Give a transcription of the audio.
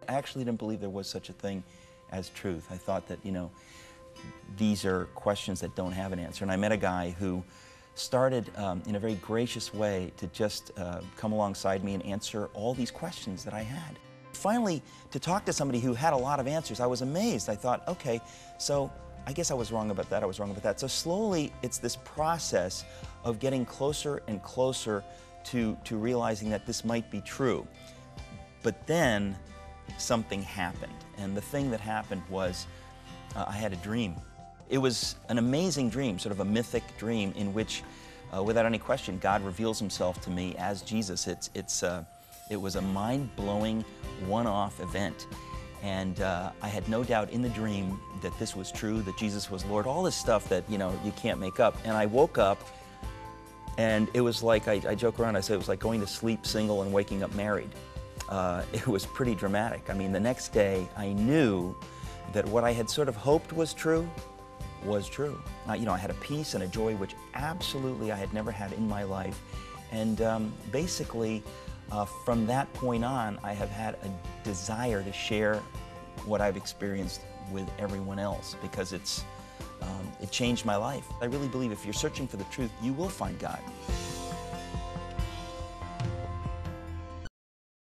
I actually didn't believe there was such a thing as truth. I thought that, these are questions that don't have an answer. And I met a guy who started in a very gracious way to just come alongside me and answer all these questions that I had. Finally, to talk to somebody who had a lot of answers, I was amazed. I thought, okay, so I guess I was wrong about that, I was wrong about that. So slowly, it's this process of getting closer and closer to realizing that this might be true. But then, something happened. And the thing that happened was, I had a dream. It was an amazing dream, sort of a mythic dream in which, without any question, God reveals himself to me as Jesus. It was a mind-blowing, one-off event. And I had no doubt in the dream that this was true, that Jesus was Lord, all this stuff that, you can't make up. And I woke up, and it was like, I joke around, I say it was like going to sleep single and waking up married. It was pretty dramatic. I mean, the next day, I knew that what I had sort of hoped was true. I had a peace and a joy which absolutely I had never had in my life. And basically, from that point on, I have had a desire to share what I've experienced with everyone else because it changed my life. I really believe if you're searching for the truth, you will find God.